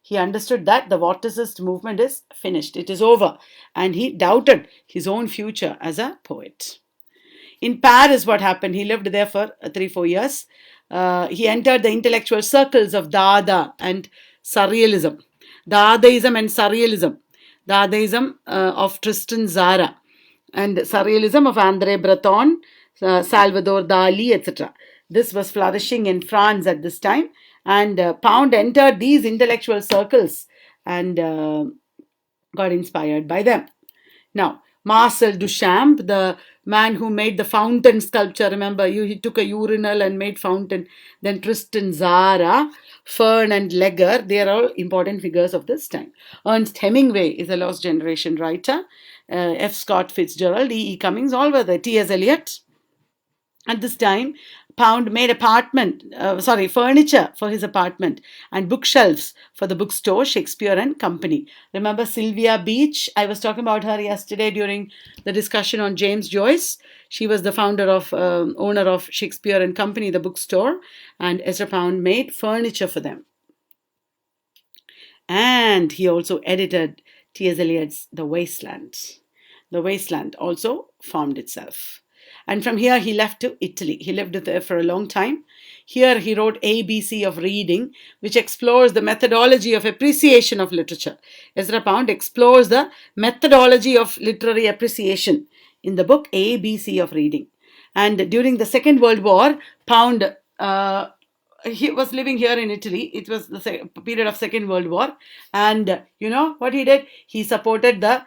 He understood that the vorticist movement is finished, it is over, and he doubted his own future as a poet. In Paris, what happened? He lived there for 3 4 years. He entered the intellectual circles of Dada and Surrealism. Dadaism and Surrealism. Dadaism of Tristan Zara, and Surrealism of André Breton, Salvador Dali, etc. This was flourishing in France at this time, and Pound entered these intellectual circles and got inspired by them. Now, Marcel Duchamp, the man who made the fountain sculpture, remember, he took a urinal and made fountain. Then Tristan Zara, Fern and Legger, they are all important figures of this time. Ernest Hemingway is a lost generation writer. F. Scott Fitzgerald, E. E. Cummings, all were there. T.S. Eliot. At this time, Pound made furniture for his apartment and bookshelves for the bookstore Shakespeare and Company. Remember Sylvia Beach? I was talking about her yesterday during the discussion on James Joyce. She was the owner of Shakespeare and Company, the bookstore, and Ezra Pound made furniture for them. And he also edited T.S. Eliot's The Wasteland. The Wasteland also formed itself. And from here he left to Italy. He lived there for a long time. Here he wrote ABC of Reading, which explores the methodology of appreciation of literature. Ezra Pound explores the methodology of literary appreciation in the book ABC of Reading. And during the Second World War, Pound he was living here in Italy. It was the period of Second World War, and you know what he did? He supported the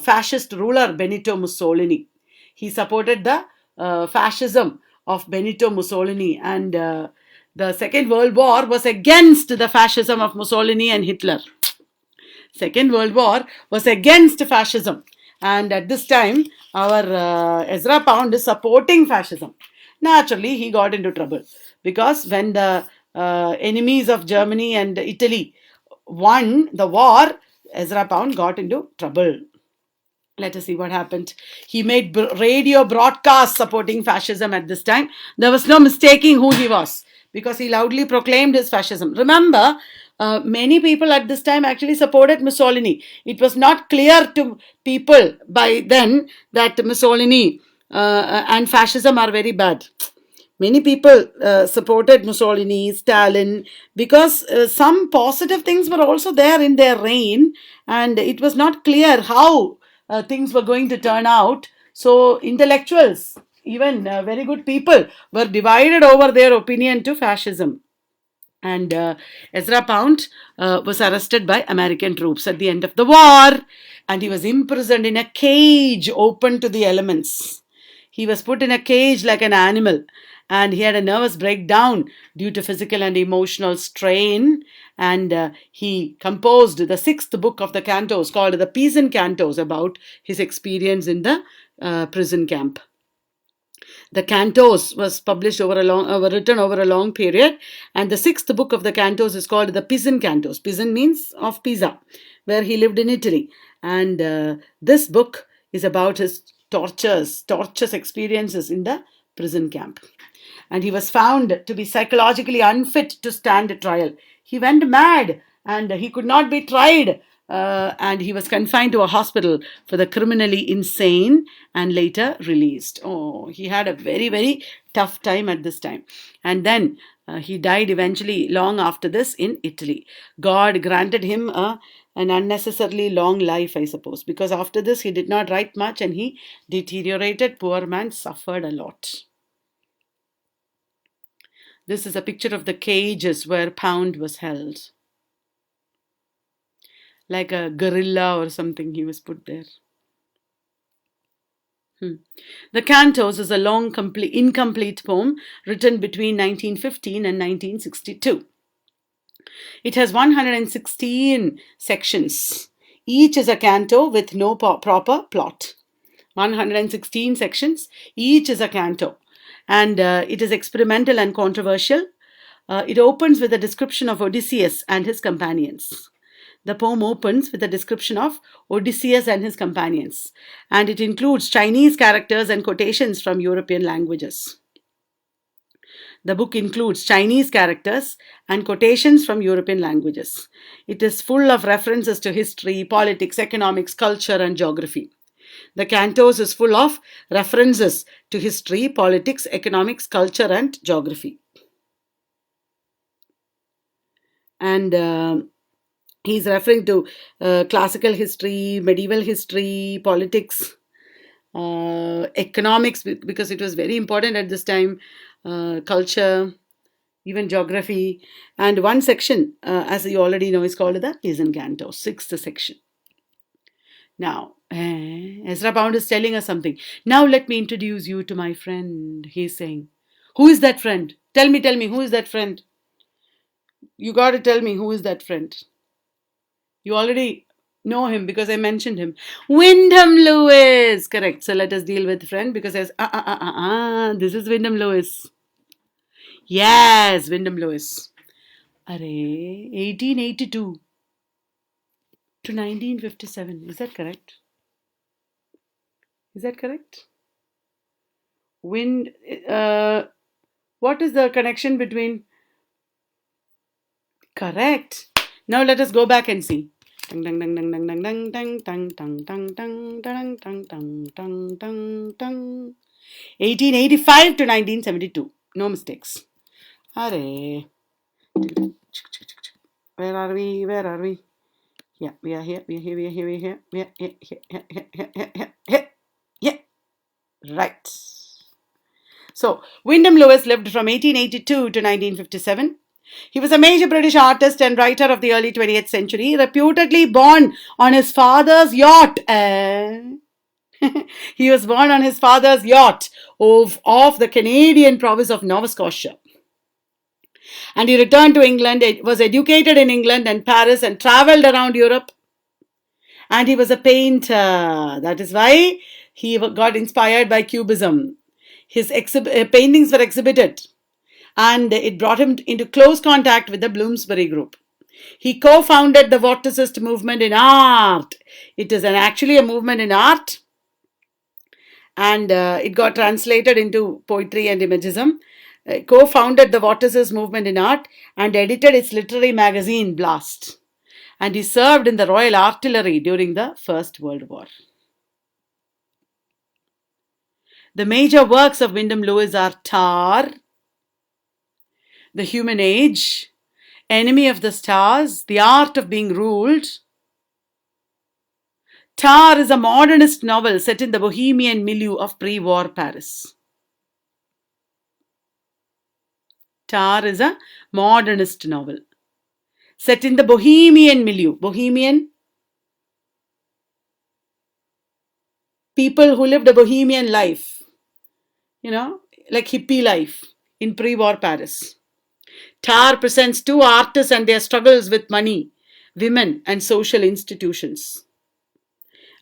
fascist ruler Benito Mussolini. He supported the fascism of Benito Mussolini, and the Second World War was against the fascism of Mussolini and Hitler. Second World War was against fascism, and at this time, our Ezra Pound is supporting fascism. Naturally, he got into trouble because when the enemies of Germany and Italy won the war, Ezra Pound got into trouble. Let us see what happened. He made radio broadcasts supporting fascism at this time. There was no mistaking who he was because he loudly proclaimed his fascism. Remember, many people at this time actually supported Mussolini. It was not clear to people by then that Mussolini and fascism are very bad. Many people supported Mussolini, Stalin, because some positive things were also there in their reign, and it was not clear how things were going to turn out. So, intellectuals, even very good people, were divided over their opinion to fascism. And Ezra Pound was arrested by American troops at the end of the war, and he was imprisoned in a cage open to the elements. He was put in a cage like an animal, and he had a nervous breakdown due to physical and emotional strain. And he composed the sixth book of the cantos called the Peasant Cantos about his experience in the prison camp. The cantos was published written over a long period, and the sixth book of the cantos is called the Pisan Cantos. Pisan means of Pisa, where he lived in Italy, and this book is about his torturous experiences in the prison camp. And he was found to be psychologically unfit to stand trial. He went mad, and he could not be tried. And he was confined to a hospital for the criminally insane and later released. Oh, he had a very, very tough time at this time. And then he died eventually long after this in Italy. God granted him an unnecessarily long life, I suppose, because after this he did not write much and he deteriorated. Poor man suffered a lot. This is a picture of the cages where Pound was held. Like a gorilla or something, he was put there. The Cantos is a long, incomplete poem written between 1915 and 1962. It has 116 sections. Each is a canto with no proper plot. 116 sections, each is a canto. And it is experimental and controversial. It opens with a description of Odysseus and his companions. The poem opens with a description of Odysseus and his companions, and it includes Chinese characters and quotations from European languages. The book includes Chinese characters and quotations from European languages. It is full of references to history, politics, economics, culture, and geography. The Cantos is full of references to history, politics, economics, culture, and geography. And he's referring to classical history, medieval history, politics, economics, because it was very important at this time, culture, even geography. And one section, as you already know, is called the Pleasant Canto, sixth section. Now, Ezra Pound is telling us something. Now let me introduce you to my friend. He's saying, who is that friend? Tell me, who is that friend? You got to tell me who is that friend. You already know him because I mentioned him. Wyndham Lewis. Correct. So let us deal with friend because there's this is Wyndham Lewis. Yes, Wyndham Lewis. Are 1882 to 1957. Is that correct? Is that correct? What is the connection between? Correct. Now let us go back and see. 1885 to 1972. No mistakes. Arey. Where are we? Where are we? Yeah, we are here. We are here. We are here. We are here. We are here. Here. Yeah. Right. So, Wyndham Lewis lived from 1882 to 1957. He was a major British artist and writer of the early 20th century, reputedly born on his father's yacht. He was born on his father's yacht of the Canadian province of Nova Scotia. And he returned to England, was educated in England and Paris, and traveled around Europe. And he was a painter. That is why he got inspired by Cubism. His paintings were exhibited, and it brought him into close contact with the Bloomsbury Group. He co-founded the Vorticist movement in art. It is actually a movement in art, and it got translated into poetry and imagism. Co-founded the Vorticist movement in art and edited its literary magazine, Blast. And he served in the Royal Artillery during the First World War. The major works of Wyndham Lewis are Tar, The Human Age, Enemy of the Stars, The Art of Being Ruled. Tar is a modernist novel set in the bohemian milieu of pre-war Paris. Tar is a modernist novel set in the bohemian milieu. Bohemian, people who lived a bohemian life, like hippie life in pre-war Paris. Tar presents two artists and their struggles with money, women, and social institutions.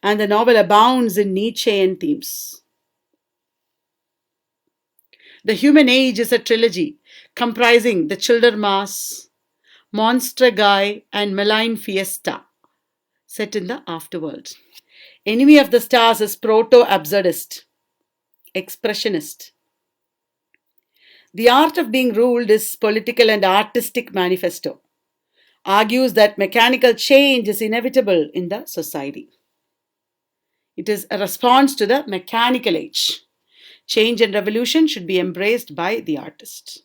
And the novel abounds in Nietzschean themes. The Human Age is a trilogy comprising The Childermas, Monster Guy, and Malign Fiesta, set in the afterworld. Enemy of the Stars is proto-absurdist, expressionist. The Art of Being Ruled is political and artistic manifesto. Argues that mechanical change is inevitable in the society. It is a response to the mechanical age. Change and revolution should be embraced by the artist.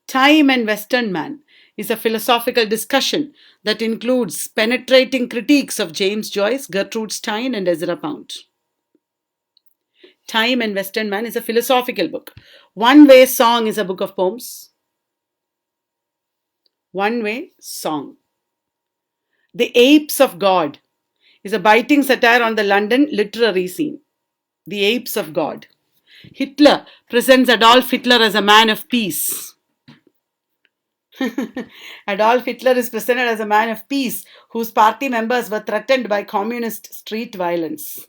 Time and Western Man is a philosophical discussion that includes penetrating critiques of James Joyce, Gertrude Stein, and Ezra Pound. Time and Western Man is a philosophical book. One Way Song is a book of poems. One Way Song. The Apes of God is a biting satire on the London literary scene. The Apes of God. Hitler presents Adolf Hitler as a man of peace. Adolf Hitler is presented as a man of peace whose party members were threatened by communist street violence,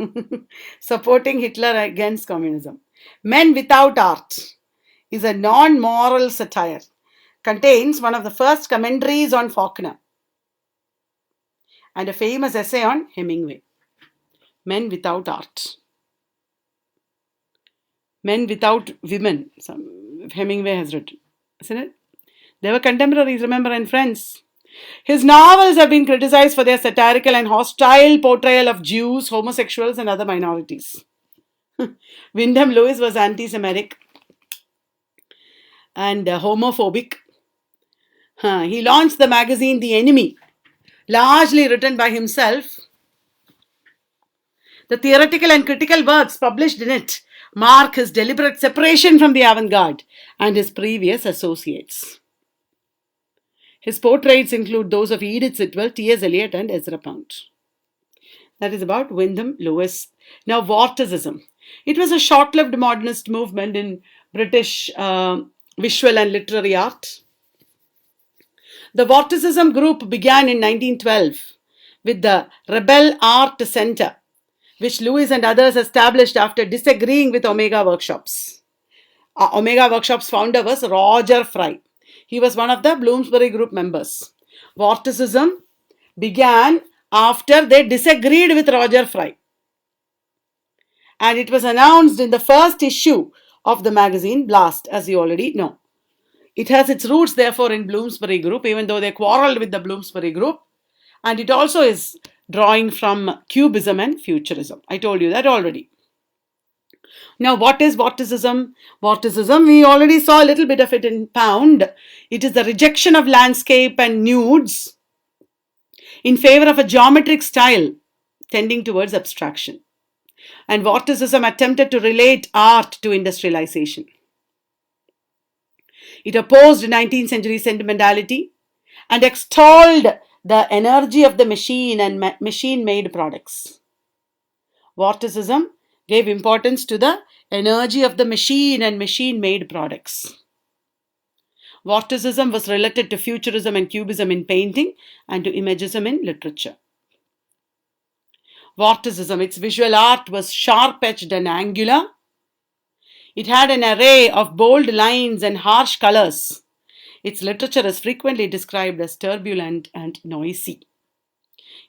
supporting Hitler against communism. Men Without Art is a non-moral satire, contains one of the first commentaries on Faulkner and a famous essay on Hemingway. Men Without Art. Men Without Women, Hemingway has written, isn't it? They were contemporaries, remember, and friends. His novels have been criticized for their satirical and hostile portrayal of Jews, homosexuals, and other minorities. Wyndham Lewis was anti-Semitic and homophobic. He launched the magazine The Enemy, largely written by himself. The theoretical and critical works published in it mark his deliberate separation from the avant-garde and his previous associates. His portraits include those of Edith Sitwell, T.S. Eliot, and Ezra Pound. That is about Wyndham Lewis. Now, Vorticism. It was a short-lived modernist movement in British visual and literary art. The Vorticism group began in 1912 with the Rebel Art Center, which Lewis and others established after disagreeing with Omega Workshops. Omega Workshops founder was Roger Fry. He was one of the Bloomsbury Group members. Vorticism began after they disagreed with Roger Fry. And it was announced in the first issue of the magazine Blast, as you already know. It has its roots, therefore, in Bloomsbury Group, even though they quarreled with the Bloomsbury Group. And it also is drawing from Cubism and Futurism. I told you that already. Now, what is Vorticism? Vorticism, we already saw a little bit of it in Pound. It is the rejection of landscape and nudes in favor of a geometric style tending towards abstraction. And Vorticism attempted to relate art to industrialization. It opposed 19th century sentimentality and extolled the energy of the machine and machine-made products. Vorticism gave importance to the energy of the machine and machine-made products. Vorticism was related to Futurism and Cubism in painting and to Imagism in literature. Vorticism, its visual art was sharp-edged and angular. It had an array of bold lines and harsh colors. Its literature is frequently described as turbulent and noisy.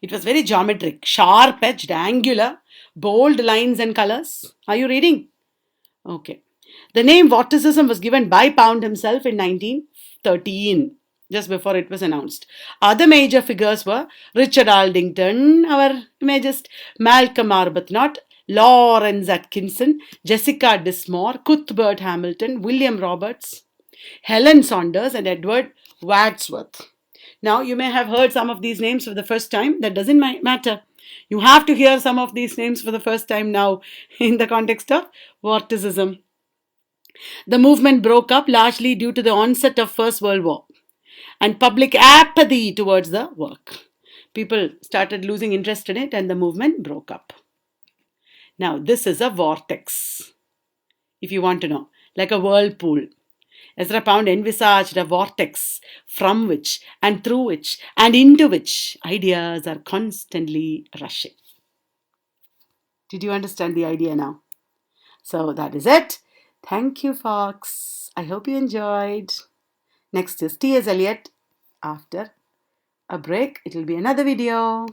It was very geometric, sharp-edged, angular, bold lines and colors. Are you reading? Okay. The name Vorticism was given by Pound himself in 1913, just before it was announced. Other major figures were Richard Aldington, our imagist, Malcolm Arbuthnot, Lawrence Atkinson, Jessica Dismore, Cuthbert Hamilton, William Roberts, Helen Saunders, and Edward Wadsworth. Now, you may have heard some of these names for the first time. That doesn't matter. You have to hear some of these names for the first time now in the context of Vorticism. The movement broke up largely due to the onset of First World War and public apathy towards the work. People started losing interest in it and the movement broke up. Now, this is a vortex, if you want to know, like a whirlpool. Ezra Pound envisaged a vortex from which and through which and into which ideas are constantly rushing. Did you understand the idea now? So that is it. Thank you, folks. I hope you enjoyed. Next is T.S. Eliot. After a break, it will be another video.